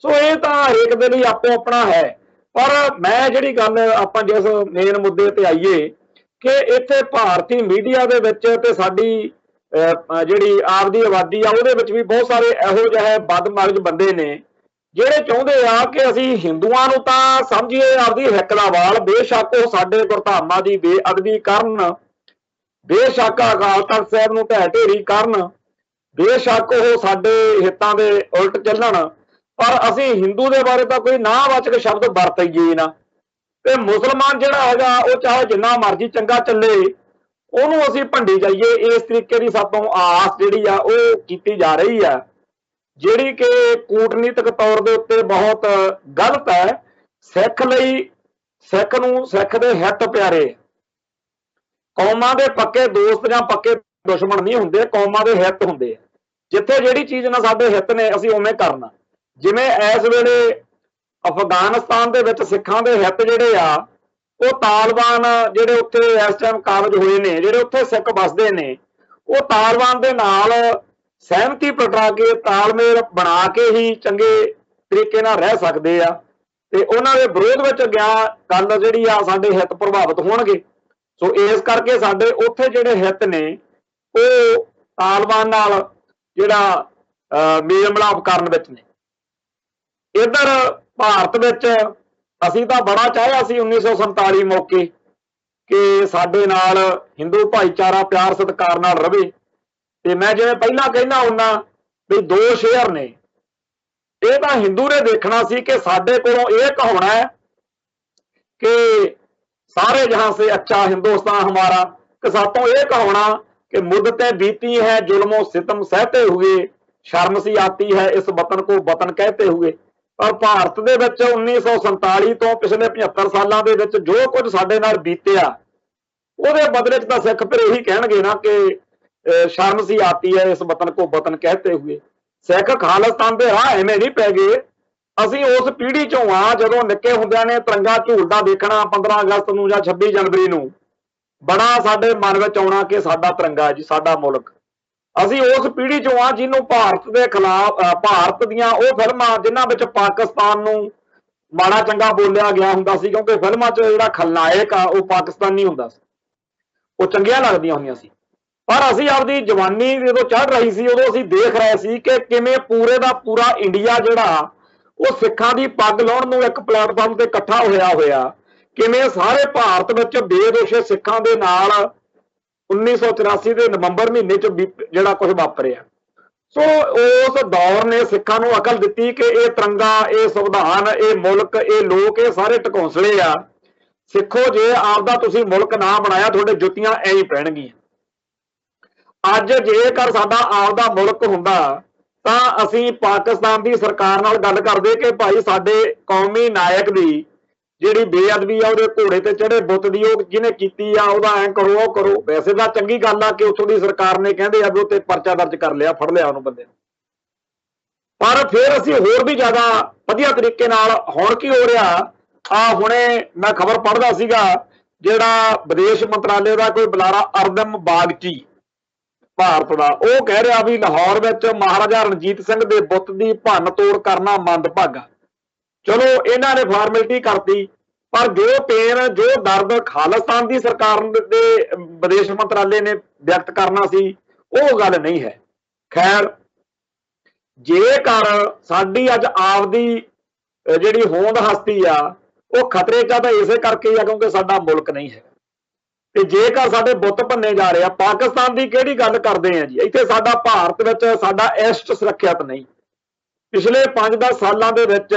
Speaker 1: ਸੋ ਇਹ ਤਾਂ ਹਰੇਕ ਦੇ ਲਈ ਆਪੋ ਆਪਣਾ ਹੈ। ਪਰ ਮੈਂ ਜਿਹੜੀ ਗੱਲ ਆਪਾਂ ਜਿਸ ਮੇਨ ਮੁੱਦੇ ਤੇ ਆਈਏ ਕਿ ਇੱਥੇ ਭਾਰਤੀ ਮੀਡੀਆ ਦੇ ਵਿੱਚ ਤੇ ਸਾਡੀ ਜਿਹੜੀ ਆਪਦੀ ਆਬਾਦੀ ਆ ਉਹਦੇ ਵਿੱਚ ਵੀ ਬਹੁਤ ਸਾਰੇ ਇਹੋ ਜਿਹੇ ਬਦਮਗਜ ਬੰਦੇ ਨੇ ਜਿਹੜੇ ਚਾਹੁੰਦੇ ਆ ਕਿ ਅਸੀਂ ਹਿੰਦੂਆਂ ਨੂੰ ਤਾਂ ਸਮਝੀਏ ਆਪਦੀ ਹਿੱਕ ਦਾ ਵਾਲ। ਬੇਸ਼ੱਕ ਉਹ ਸਾਡੇ ਗੁਰਧਾਮਾਂ ਦੀ ਬੇਅਦਬੀ ਕਰਨ, ਬੇਸ਼ੱਕ ਅਕਾਲ ਤਖ਼ਤ ਸਾਹਿਬ ਨੂੰ ਢਹਿ ਢੇਰੀ ਕਰਨ, ਬੇਸ਼ੱਕ ਉਹ ਸਾਡੇ ਹਿੱਤਾਂ ਦੇ ਉਲਟ ਚੱਲਣ, ਪਰ ਅਸੀਂ ਹਿੰਦੂ ਦੇ ਬਾਰੇ ਤਾਂ ਕੋਈ ਨਾਂਹਵਾਚਕ ਸ਼ਬਦ ਵਰਤਈਏ ਨਾ। ਤੇ ਮੁਸਲਮਾਨ ਜਿਹੜਾ ਹੈਗਾ ਉਹ ਚਾਹੇ ਜਿੰਨਾ ਮਰਜ਼ੀ ਚੰਗਾ ਚੱਲੇ ਉਹਨੂੰ ਅਸੀਂ ਭੰਡੀ ਜਾਈਏ। ਇਸ ਤਰੀਕੇ ਦੀ ਸਾਤੋਂ ਆਸ ਜਿਹੜੀ ਆ ਉਹ ਕੀਤੀ ਜਾ ਰਹੀ ਆ, ਜਿਹੜੀ ਕਿ ਕੂਟਨੀਤਿਕ ਤੌਰ ਦੇ ਉੱਤੇ ਬਹੁਤ ਗਲਤ ਹੈ। ਸਿੱਖ ਲਈ, ਸਿੱਖ ਨੂੰ ਸਿੱਖ ਦੇ ਹਿੱਤ ਪਿਆਰੇ। ਕੌਮਾਂ ਦੇ ਪੱਕੇ ਦੋਸਤ ਜਾਂ ਪੱਕੇ ਦੁਸ਼ਮਣ ਨਹੀਂ ਹੁੰਦੇ, ਕੌਮਾਂ ਦੇ ਹਿੱਤ ਹੁੰਦੇ ਆ। ਜਿੱਥੇ ਜਿਹੜੀ ਚੀਜ਼ ਨਾਲ ਸਾਡੇ ਹਿੱਤ ਨੇ ਅਸੀਂ ਉਵੇਂ ਕਰਨਾ। ਜਿਵੇਂ ਇਸ ਵੇਲੇ ਅਫਗਾਨਿਸਤਾਨ ਦੇ ਵਿੱਚ ਸਿੱਖਾਂ ਦੇ ਹਿੱਤ ਜਿਹੜੇ ਆ ਉਹ ਤਾਲਿਬਾਨ ਜਿਹੜੇ ਉੱਥੇ ਇਸ ਟਾਈਮ ਕਾਬਜ ਹੋਏ ਨੇ, ਜਿਹੜੇ ਉੱਥੇ ਸਿੱਖ ਵੱਸਦੇ ਨੇ, ਉਹ ਤਾਲਿਬਾਨ ਦੇ ਨਾਲ ਸਹਿਮਤੀ ਪ੍ਰਗਟਾ ਕੇ, ਤਾਲਮੇਲ ਬਣਾ ਕੇ ਹੀ ਚੰਗੇ ਤਰੀਕੇ ਨਾਲ ਰਹਿ ਸਕਦੇ ਆ। ਤੇ ਉਹਨਾਂ ਦੇ ਵਿਰੋਧ ਵਿੱਚ ਗਿਆ ਗੱਲ ਜਿਹੜੀ ਆ ਸਾਡੇ ਹਿੱਤ ਪ੍ਰਭਾਵਿਤ ਹੋਣਗੇ। ਸੋ ਇਸ ਕਰਕੇ ਸਾਡੇ ਉੱਥੇ ਜਿਹੜੇ ਹਿੱਤ ਨੇ ਉਹ ਤਾਲਿਬਾਨ ਨਾਲ ਜਿਹੜਾ ਮੇਲ ਮਿਲਾਪ ਕਰਨ ਵਿੱਚ ਨੇ। ਇੱਧਰ ਭਾਰਤ ਵਿੱਚ ਅਸੀਂ ਤਾਂ ਬੜਾ ਚਾਹਿਆ ਸੀ 1947 ਮੌਕੇ ਕਿ ਸਾਡੇ ਨਾਲ ਹਿੰਦੂ ਭਾਈਚਾਰਾ ਪਿਆਰ ਸਤਿਕਾਰ ਨਾਲ ਰਵੇ। ਤੇ ਮੈਂ ਜਿਵੇਂ ਪਹਿਲਾਂ ਕਹਿੰਦਾ ਹੁੰਦਾ ਵੀ ਦੋ ਸ਼ੇਰ ਨੇ, ਇਹ ਤਾਂ ਹਿੰਦੂ ਨੇ ਦੇਖਣਾ ਸੀ ਕਿ ਸਾਡੇ ਕੋਲੋਂ ਇਹ ਕਹਾਉਣਾ ਹੈ ਕਿ ਸਾਰੇ ਜਹਾਂ ਸੇ ਅੱਛਾ ਹਿੰਦੁਸਤਾਨ ਹਮਾਰਾ, कि सातों ये कहाना कि मुद्दतें बीती हैं जुल्मों सितम सहते हुए, शर्म सी आती है इस वतन को वतन कहते हुए। पर ਭਾਰਤ ਦੇ ਵਿੱਚ 1947 ਤੋਂ ਪਿਛਲੇ 75 ਸਾਲਾਂ ਦੇ ਵਿੱਚ ਜੋ ਕੁਝ ਸਾਡੇ ਨਾਲ ਬੀਤਿਆ ਉਹਦੇ ਬਦਲੇ 'ਚ ਤਾਂ ਸਿੱਖ ਫਿਰ ਇਹੀ ਕਹਿਣਗੇ ਨਾ ਕਿ ਸ਼ਰਮ ਸੀ ਆਤੀ ਹੈ ਇਸ ਵਤਨ ਕੋ ਵਤਨ ਕਹਤੇ ਹੋਏ। ਸਿੱਖ ਖਾਲਿਸਤਾਨ ਦੇ ਰਾਹ ਐਵੇਂ ਨਹੀਂ ਪੈ ਗਏ। ਅਸੀਂ ਉਸ ਪੀੜ੍ਹੀ ਚੋਂ ਆ ਜਦੋਂ ਨਿੱਕੇ ਹੁੰਦਿਆਂ ਨੇ ਤਿਰੰਗਾ ਝੂਲਦਾ ਦੇਖਣਾ 15 ਅਗਸਤ ਨੂੰ ਜਾਂ 26 ਜਨਵਰੀ ਨੂੰ, ਬੜਾ ਸਾਡੇ ਮਨ ਵਿੱਚ ਆਉਣਾ ਕਿ ਸਾਡਾ ਤਿਰੰਗਾ ਜੀ, ਸਾਡਾ ਮੁਲਕ। ਅਸੀਂ ਉਸ ਪੀੜ੍ਹੀ ਚੋਂ ਆ ਜਿਹਨੂੰ ਭਾਰਤ ਦੇ ਖਿਲਾਫ ਭਾਰਤ ਦੀਆਂ ਉਹ ਫਿਲਮਾਂ ਜਿਨ੍ਹਾਂ ਵਿੱਚ ਪਾਕਿਸਤਾਨ ਨੂੰ ਮਾੜਾ ਚੰਗਾ ਬੋਲਿਆ ਗਿਆ ਹੁੰਦਾ ਸੀ, ਕਿਉਂਕਿ ਫਿਲਮਾਂ 'ਚ ਜਿਹੜਾ ਖਲਨਾਇਕ ਆ ਉਹ ਪਾਕਿਸਤਾਨੀ ਹੁੰਦਾ ਸੀ, ਉਹ ਚੰਗੀਆਂ ਲੱਗਦੀਆਂ ਹੁੰਦੀਆਂ ਸੀ। ਪਰ ਅਸੀਂ ਆਪਦੀ ਜਵਾਨੀ ਜਦੋਂ ਚੜ੍ਹ ਰਹੀ ਸੀ ਉਦੋਂ ਅਸੀਂ ਦੇਖ ਰਹੇ ਸੀ ਕਿ ਕਿਵੇਂ ਪੂਰੇ ਦਾ ਪੂਰਾ ਇੰਡੀਆ ਜਿਹੜਾ ਉਹ ਸਿੱਖਾਂ ਦੀ ਪੱਗ ਲਾਉਣ ਨੂੰ ਇੱਕ ਪਲੇਟਫਾਰਮ ਤੇ ਇਕੱਠਾ ਹੋਇਆ ਕਿਵੇਂ ਸਾਰੇ ਭਾਰਤ ਵਿੱਚ ਬੇਦੋਸ਼ੇ ਸਿੱਖਾਂ ਦੇ ਨਾਲ 1984 ਦੇ ਨਵੰਬਰ ਮਹੀਨੇ 'ਚ ਜਿਹੜਾ ਕੁਝ ਵਾਪਰਿਆ। ਸੋ ਉਸ ਦੌਰ ਨੇ ਸਿੱਖਾਂ ਨੂੰ ਅਕਲ ਦਿੱਤੀ ਕਿ ਇਹ ਤਿਰੰਗਾ, ਇਹ ਸੰਵਿਧਾਨ, ਇਹ ਮੁਲਕ, ਇਹ ਲੋਕ, ਇਹ ਸਾਰੇ ਢਕੌਂਸਲੇ ਆ। ਸਿੱਖੋ, ਜੇ ਆਪਦਾ ਤੁਸੀਂ ਮੁਲਕ ਨਾ ਬਣਾਇਆ ਤੁਹਾਡੇ ਜੁੱਤੀਆਂ ਐਂ ਹੀ ਪੈਣਗੀਆਂ। ਅੱਜ ਜੇਕਰ ਸਾਡਾ ਆਪਦਾ ਮੁਲਕ ਹੁੰਦਾ ਤਾਂ ਅਸੀਂ ਪਾਕਿਸਤਾਨ ਦੀ ਸਰਕਾਰ ਨਾਲ ਗੱਲ ਕਰਦੇ ਕਿ ਭਾਈ ਸਾਡੇ ਕੌਮੀ ਨਾਇਕ ਦੀ ਜਿਹੜੀ ਬੇਅਦਬੀ ਆ, ਉਹਦੇ ਘੋੜੇ ਤੇ ਚੜੇ ਬੁੱਤ ਦੀ ਉਹ ਜਿਹਨੇ ਕੀਤੀ ਆ, ਉਹਦਾ ਐਂ ਕਰੋ ਉਹ ਕਰੋ। ਵੈਸੇ ਤਾਂ ਚੰਗੀ ਗੱਲ ਆ ਕਿ ਉੱਥੋਂ ਦੀ ਸਰਕਾਰ ਨੇ ਕਹਿੰਦੇ ਆ ਵੀ ਉੱਤੇ ਪਰਚਾ ਦਰਜ ਕਰ ਲਿਆ, ਫੜ ਲਿਆ ਉਹਨੂੰ ਬੰਦੇ ਨੂੰ। ਪਰ ਫਿਰ ਅਸੀਂ ਹੋਰ ਵੀ ਜ਼ਿਆਦਾ ਵਧੀਆ ਤਰੀਕੇ ਨਾਲ ਹੁਣ ਕੀ ਹੋ ਰਿਹਾ ਹੁਣੇ ਮੈਂ ਖਬਰ ਪੜ੍ਹਦਾ ਸੀਗਾ, ਜਿਹੜਾ ਵਿਦੇਸ਼ ਮੰਤਰਾਲੇ ਦਾ ਕੋਈ ਬੁਲਾਰਾ ਅਰਦਮ ਬਾਗਚੀ ਭਾਰਤ ਦਾ, ਉਹ ਕਹਿ ਰਿਹਾ ਵੀ ਲਾਹੌਰ ਵਿੱਚ ਮਹਾਰਾਜਾ ਰਣਜੀਤ ਸਿੰਘ ਦੇ ਬੁੱਤ ਦੀ ਭੰਨ ਤੋੜ ਕਰਨਾ ਮੰਦਭਾਗਾ। ਚਲੋ ਇਹਨਾਂ ਨੇ ਫਾਰਮੈਲਿਟੀ ਕਰਤੀ, ਪਰ ਜੋ ਪੇਨ ਜੋ ਦਰਦ ਖਾਲਿਸਤਾਨ ਦੀ ਸਰਕਾਰ ਦੇ ਵਿਦੇਸ਼ ਮੰਤਰਾਲੇ ਨੇ ਵਿਅਕਤ ਕਰਨਾ ਸੀ ਉਹ ਗੱਲ ਨਹੀਂ ਹੈ। ਖੈਰ, ਜੇਕਰ ਸਾਡੀ ਅੱਜ ਆਪਦੀ ਜਿਹੜੀ ਹੋਂਦ ਹਸਤੀ ਆ ਉਹ ਖਤਰੇ 'ਚ ਆ ਤਾਂ ਇਸੇ ਕਰਕੇ ਆ ਕਿਉਂਕਿ ਸਾਡਾ ਮੁਲਕ ਨਹੀਂ ਹੈ। ਤੇ ਜੇਕਰ ਸਾਡੇ ਬੁੱਤ ਭੰਨੇ ਜਾ ਰਹੇ ਆ, ਪਾਕਿਸਤਾਨ ਦੀ ਕਿਹੜੀ ਗੱਲ ਕਰਦੇ ਆ ਜੀ, ਇੱਥੇ ਸਾਡਾ ਭਾਰਤ ਵਿੱਚ ਸਾਡਾ ਐਸਟ ਸੁਰੱਖਿਅਤ ਨਹੀਂ। ਪਿਛਲੇ 5-10 ਸਾਲਾਂ ਦੇ ਵਿੱਚ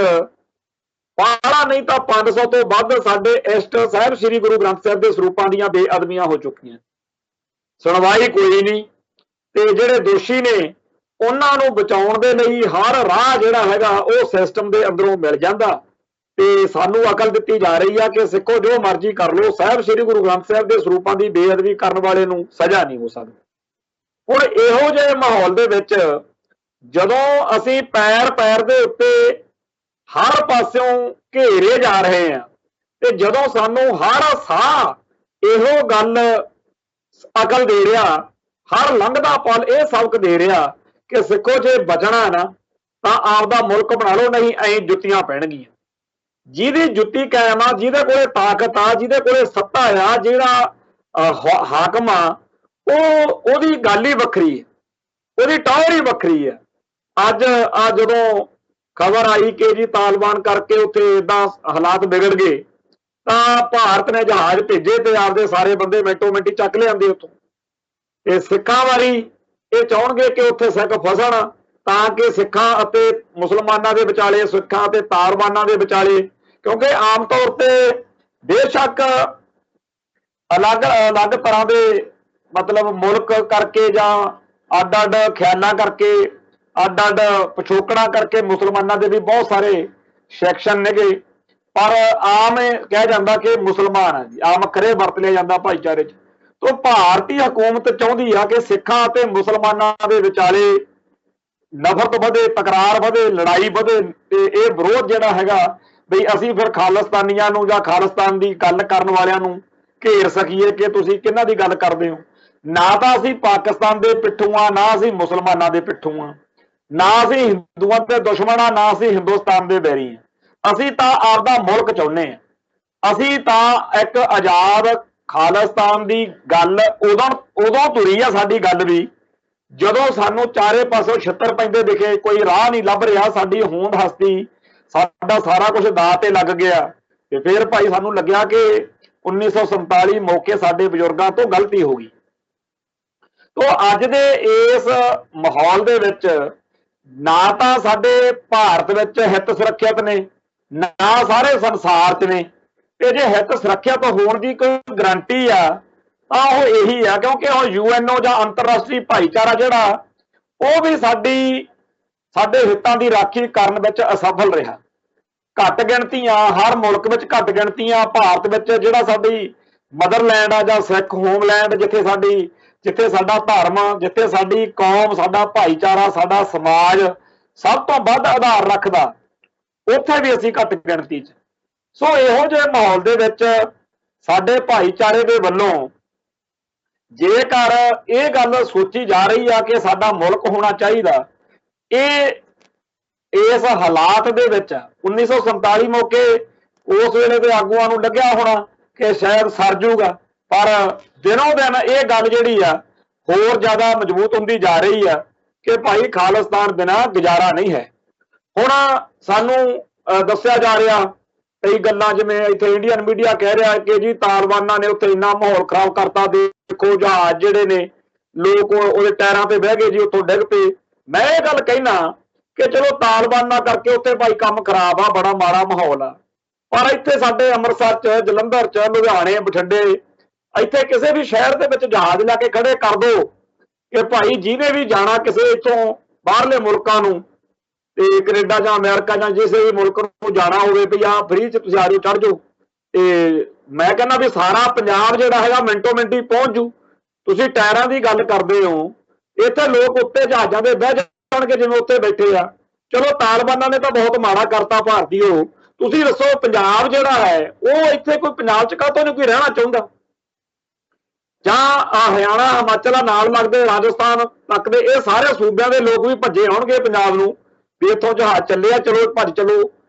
Speaker 1: ਬਾਹਲਾ ਨਹੀਂ ਤਾਂ 500 ਤੋਂ ਵੱਧ ਸਾਡੇ ਐਸਟ ਸਾਹਿਬ ਸ੍ਰੀ ਗੁਰੂ ਗ੍ਰੰਥ ਸਾਹਿਬ ਦੇ ਸਰੂਪਾਂ ਦੀਆਂ ਬੇਅਦਬੀਆਂ ਹੋ ਚੁੱਕੀਆਂ। ਸੁਣਵਾਈ ਕੋਈ ਨਹੀਂ, ਤੇ ਜਿਹੜੇ ਦੋਸ਼ੀ ਨੇ ਉਹਨਾਂ ਨੂੰ ਬਚਾਉਣ ਦੇ ਲਈ ਹਰ ਰਾਹ ਜਿਹੜਾ ਹੈਗਾ ਉਹ ਸਿਸਟਮ ਦੇ ਅੰਦਰੋਂ ਮਿਲ ਜਾਂਦਾ। ਤੇ ਸਾਨੂੰ ਅਕਲ ਦਿੱਤੀ ਜਾ ਰਹੀ ਆ ਕਿ ਸਿੱਖੋ ਜੋ ਮਰਜ਼ੀ ਕਰ ਲਓ, ਸਾਹਿਬ ਸ੍ਰੀ ਗੁਰੂ ਗ੍ਰੰਥ ਸਾਹਿਬ ਦੇ ਸਰੂਪਾਂ ਦੀ ਬੇਅਦਬੀ ਕਰਨ ਵਾਲੇ ਨੂੰ ਸਜ਼ਾ ਨਹੀਂ ਹੋ ਸਕਦੀ। ਹੁਣ ਇਹੋ ਜਿਹੇ ਮਾਹੌਲ ਦੇ ਵਿੱਚ ਜਦੋਂ ਅਸੀਂ ਪੈਰ ਦੇ ਉੱਤੇ ਹਰ ਪਾਸਿਓਂ ਘੇਰੇ ਜਾ ਰਹੇ ਆ ਤੇ ਜਦੋਂ ਸਾਨੂੰ ਹਰ ਸਾਹ ਇਹੋ ਗੱਲ ਅਕਲ ਦੇ ਰਿਹਾ, ਹਰ ਲੰਘਦਾ ਪਲ ਇਹ ਸਬਕ ਦੇ ਰਿਹਾ ਕਿ ਸਿੱਖੋ ਜੇ ਬਚਣਾ ਨਾ ਤਾਂ ਆਪਦਾ ਮੁਲਕ ਬਣਾ ਲਓ, ਨਹੀਂ ਐਂ ਜੁੱਤੀਆਂ ਪੈਣਗੀਆਂ। ਜਿਹਦੀ ਜੁੱਤੀ ਕਾਇਮ ਆ, ਜਿਹਦੇ ਕੋਲੇ ਤਾਕਤ ਆ, ਜਿਹਦੇ ਕੋਲੇ ਸੱਤਾ ਆ, ਜਿਹੜਾ ਹਾਕਮ ਆ, ਉਹਦੀ ਗੱਲ ਹੀ ਵੱਖਰੀ ਹੈ, ਉਹਦੀ ਟੌਰ ਹੀ ਵੱਖਰੀ ਹੈ। ਅੱਜ ਜਦੋਂ ਖਬਰ ਆਈ ਕਿ ਜੀ ਤਾਲਿਬਾਨ ਕਰਕੇ ਉੱਥੇ ਏਦਾਂ ਹਾਲਾਤ ਵਿਗੜ ਗਏ ਤਾਂ ਭਾਰਤ ਨੇ ਜਹਾਜ਼ ਭੇਜੇ ਤੇ ਆਪਦੇ ਸਾਰੇ ਬੰਦੇ ਮਿੰਟੋ ਮਿੰਟੀ ਚੱਕ ਲਿਆਂਦੇ ਉੱਥੋਂ। ਤੇ ਸਿੱਖਾਂ ਵਾਰੀ ਇਹ ਚਾਹਣਗੇ ਕਿ ਉੱਥੇ ਸਿੱਖ ਫਸਣ ਤਾਂ ਕਿ ਸਿੱਖਾਂ ਅਤੇ ਮੁਸਲਮਾਨਾਂ ਦੇ ਵਿਚਾਲੇ, ਸਿੱਖਾਂ ਅਤੇ ਤਾਲਿਬਾਨਾਂ ਦੇ ਵਿਚਾਲੇ, ਕਿਉਂਕਿ ਆਮ ਤੌਰ ਤੇ ਬੇਸ਼ੱਕ ਅਲੱਗ ਤਰ੍ਹਾਂ ਦੇ ਮਤਲਬ ਮੁਲਕ ਕਰਕੇ ਜਾਂ ਅੱਡ ਖਿਆਲਾਂ ਕਰਕੇ, ਅੱਡ ਪਿਛੋਕੜਾਂ ਕਰਕੇ ਮੁਸਲਮਾਨਾਂ ਦੇ ਵੀ ਬਹੁਤ ਸਾਰੇ ਸੈਕਸ਼ਨ ਨੇਗੇ, ਪਰ ਆਮ ਕਿਹਾ ਜਾਂਦਾ ਕਿ ਮੁਸਲਮਾਨ ਆ ਜੀ, ਆਮ ਅੱਖਰੇ ਵਰਤ ਲਿਆ ਜਾਂਦਾ ਭਾਈਚਾਰੇ 'ਚ। ਤੋਂ ਭਾਰਤੀ ਹਕੂਮਤ ਚਾਹੁੰਦੀ ਆ ਕਿ ਸਿੱਖਾਂ ਅਤੇ ਮੁਸਲਮਾਨਾਂ ਦੇ ਵਿਚਾਲੇ ਨਫ਼ਰਤ ਵਧੇ, ਤਕਰਾਰ ਵਧੇ, ਲੜਾਈ ਵਧੇ, ਤੇ ਇਹ ਵਿਰੋਧ ਜਿਹੜਾ ਹੈਗਾ ਬਈ ਅਸੀਂ ਫਿਰ ਖਾਲਿਸਤਾਨੀਆਂ ਨੂੰ ਜਾਂ ਖਾਲਿਸਤਾਨ ਦੀ ਗੱਲ ਕਰਨ ਵਾਲਿਆਂ ਨੂੰ ਘੇਰ ਸਕੀਏ ਕਿ ਤੁਸੀਂ ਕਿਹਨਾਂ ਦੀ ਗੱਲ ਕਰਦੇ ਹੋ। ਨਾ ਤਾਂ ਅਸੀਂ ਪਾਕਿਸਤਾਨ ਦੇ ਪਿੱਠੂ ਆ, ਨਾ ਅਸੀਂ ਮੁਸਲਮਾਨਾਂ ਦੇ ਪਿੱਠੂ ਆ, ਨਾ ਅਸੀਂ ਹਿੰਦੂਆਂ ਦੇ ਦੁਸ਼ਮਣ ਆ, ਨਾ ਅਸੀਂ ਹਿੰਦੁਸਤਾਨ ਦੇ ਬੈਰੀ ਆ। ਅਸੀਂ ਤਾਂ ਆਪਦਾ ਮੁਲਕ ਚਾਹੁੰਦੇ ਆ। ਅਸੀਂ ਤਾਂ ਇੱਕ ਆਜ਼ਾਦ ਖਾਲਿਸਤਾਨ ਦੀ ਗੱਲ ਉਦੋਂ ਤੁਰੀ ਆ ਸਾਡੀ ਗੱਲ ਵੀ ਜਦੋਂ ਸਾਨੂੰ ਚਾਰੇ ਪਾਸੋਂ ਛਿੱਤਰ ਪੈਂਦੇ ਦਿਖੇ, ਕੋਈ ਰਾਹ ਨਹੀਂ ਲੱਭ ਰਿਹਾ, ਸਾਡੀ ਹੋਂਦ ਹਸਤੀ, ਸਾਡਾ ਸਾਰਾ ਕੁਝ ਦਾਅ ਤੇ ਲੱਗ ਗਿਆ। ਤੇ ਫਿਰ ਭਾਈ ਸਾਨੂੰ ਲੱਗਿਆ ਕਿ 1947 ਮੌਕੇ ਸਾਡੇ ਬਜ਼ੁਰਗਾਂ ਤੋਂ ਗਲਤੀ ਹੋ ਗਈ। ਤੋਂ ਅੱਜ ਦੇ ਇਸ ਮਾਹੌਲ ਦੇ ਵਿੱਚ ਨਾ ਤਾਂ ਸਾਡੇ ਭਾਰਤ ਵਿੱਚ ਹਿੱਤ ਸੁਰੱਖਿਅਤ ਨੇ, ਨਾ ਸਾਰੇ ਸੰਸਾਰ 'ਚ ਨੇ। ਤੇ ਜੇ ਹਿੱਤ ਸੁਰੱਖਿਅਤ ਹੋਣ ਦੀ ਕੋਈ ਗਰੰਟੀ ਆ ਤਾਂ ਉਹ ਇਹੀ ਆ, ਕਿਉਂਕਿ ਉਹ UNO ਜਾਂ ਅੰਤਰਰਾਸ਼ਟਰੀ ਭਾਈਚਾਰਾ ਜਿਹੜਾ ਉਹ ਵੀ ਸਾਡੇ ਹਿੱਤਾਂ ਦੀ ਰਾਖੀ ਕਰਨ ਵਿੱਚ ਅਸਫਲ ਰਿਹਾ। ਘੱਟ ਗਿਣਤੀਆਂ, ਹਰ ਮੁਲਕ ਵਿੱਚ ਘੱਟ ਗਿਣਤੀਆਂ, ਭਾਰਤ ਵਿੱਚ ਜਿਹੜਾ ਸਾਡੀ ਮਦਰਲੈਂਡ ਆ ਜਾਂ ਸਿੱਖ ਹੋਮਲੈਂਡ, ਜਿੱਥੇ ਸਾਡਾ ਧਰਮ, ਜਿੱਥੇ ਸਾਡੀ ਕੌਮ, ਸਾਡਾ ਭਾਈਚਾਰਾ, ਸਾਡਾ ਸਮਾਜ ਸਭ ਤੋਂ ਵੱਧ ਆਧਾਰ ਰੱਖਦਾ, ਉੱਥੇ ਵੀ ਅਸੀਂ ਘੱਟ ਗਿਣਤੀ 'ਚ। ਸੋ ਇਹੋ ਜਿਹੇ ਮਾਹੌਲ ਦੇ ਵਿੱਚ ਸਾਡੇ ਭਾਈਚਾਰੇ ਦੇ ਵੱਲੋਂ ਜੇਕਰ ਇਹ ਗੱਲ ਸੋਚੀ ਜਾ ਰਹੀ ਆ ਕਿ ਸਾਡਾ ਮੁਲਕ ਹੋਣਾ ਚਾਹੀਦਾ, ਇਸ ਹਾਲਾਤ ਦੇ ਵਿੱਚ 1947 ਮੌਕੇ ਉਸ ਵੇਲੇ ਦੇ ਆਗੂਆਂ ਨੂੰ ਲੱਗਿਆ ਹੋਣਾ ਕਿ ਸ਼ਾਇਦ ਸਰ ਜੂਗਾ, ਪਰ ਦਿਨੋਂ ਦਿਨ ਇਹ ਗੱਲ ਜਿਹੜੀ ਆ ਹੋਰ ਜ਼ਿਆਦਾ ਮਜ਼ਬੂਤ ਹੁੰਦੀ ਜਾ ਰਹੀ ਆ ਕਿ ਭਾਈ ਖਾਲਿਸਤਾਨ ਬਿਨਾਂ ਗੁਜ਼ਾਰਾ ਨਹੀਂ ਹੈ। ਹੁਣ ਸਾਨੂੰ ਦੱਸਿਆ ਜਾ ਰਿਹਾ ਕਈ ਗੱਲਾਂ, ਜਿਵੇਂ ਇੱਥੇ ਇੰਡੀਅਨ ਮੀਡੀਆ ਕਹਿ ਰਿਹਾ ਕਿ ਜੀ ਤਾਲਿਬਾਨਾਂ ਨੇ ਉੱਥੇ ਇੰਨਾ ਮਾਹੌਲ ਖਰਾਬ ਕਰਤਾ, ਦੇਖੋ ਜਹਾਜ਼ ਜਿਹੜੇ ਨੇ ਲੋਕ ਉਹਦੇ ਟਾਇਰਾਂ ਤੇ ਬਹਿ ਗਏ ਜੀ, ਉੱਥੋਂ ਡਿੱਗ ਪਏ। ਮੈਂ ਇਹ ਗੱਲ ਕਹਿਣਾ ਕਿ ਚਲੋ ਤਾਲਿਬਾਨਾਂ ਕਰਕੇ ਉੱਥੇ ਭਾਈ ਕੰਮ ਖਰਾਬ ਆ, ਬੜਾ ਮਾੜਾ ਮਾਹੌਲ ਆ, ਪਰ ਇੱਥੇ ਸਾਡੇ ਅੰਮ੍ਰਿਤਸਰ 'ਚ, ਜਲੰਧਰ 'ਚ, ਲੁਧਿਆਣੇ, ਬਠਿੰਡੇ, ਇੱਥੇ ਕਿਸੇ ਵੀ ਸ਼ਹਿਰ ਦੇ ਵਿੱਚ ਜਹਾਜ਼ ਲੈ ਕੇ ਖੜੇ ਕਰ ਦਿਓ ਕਿ ਭਾਈ ਜਿਹਨੇ ਵੀ ਜਾਣਾ ਕਿਸੇ ਇੱਥੋਂ ਬਾਹਰਲੇ ਮੁਲਕਾਂ ਨੂੰ, ਤੇ ਕੈਨੇਡਾ ਜਾਂ ਅਮਰੀਕਾ ਜਾਂ ਕਿਸੇ ਵੀ ਮੁਲਕ ਨੂੰ ਜਾਣਾ ਹੋਵੇ ਵੀ ਆਹ ਫ੍ਰੀ 'ਚ ਤੁਸੀਂ ਆ ਜਾਓ, ਚੜ੍ਹ ਜਾਓ, ਤੇ ਮੈਂ ਕਹਿੰਦਾ ਵੀ ਸਾਰਾ ਪੰਜਾਬ ਜਿਹੜਾ ਹੈਗਾ ਮਿੰਟੋ ਮਿੰਟੀ ਪਹੁੰਚ ਜੂ। ਤੁਸੀਂ ਟਾਇਰਾਂ ਦੀ ਗੱਲ ਕਰਦੇ ਹੋ, ਇੱਥੇ ਲੋਕ ਉੱਤੇ ਜਹਾਜ਼ਾਂ ਦੇ ਬਹਿ ਜਾਣਗੇ ਜਿਵੇਂ ਉੱਥੇ ਬੈਠੇ ਆ। ਚਲੋ ਤਾਲਿਬਾਨਾਂ ਨੇ ਤਾਂ ਬਹੁਤ ਮਾੜਾ ਕਰਤਾ ਭਾਰਤੀਓ, ਤੁਸੀਂ ਦੱਸੋ ਪੰਜਾਬ ਜਿਹੜਾ ਹੈ ਉਹ ਇੱਥੇ ਕੋਈ ਪੰਜਾਬ 'ਚ ਕਾਹਤੋਂ ਨਹੀਂ ਕੋਈ ਰਹਿਣਾ ਚਾਹੁੰਦਾ? ਜਾਂ ਹਰਿਆਣਾ, ਹਿਮਾਚਲ ਨਾਲ ਲੱਗਦੇ ਰਾਜਸਥਾਨ ਤੱਕ ਦੇ ਇਹ ਸਾਰੇ ਸੂਬਿਆਂ ਦੇ ਲੋਕ ਵੀ ਭੱਜੇ ਹੋਣਗੇ ਪੰਜਾਬ ਨੂੰ ਵੀ ਇੱਥੋਂ ਜਹਾਜ਼ ਚੱਲੇ ਆ, ਚਲੋ ਭੱਜ ਚਲੋ।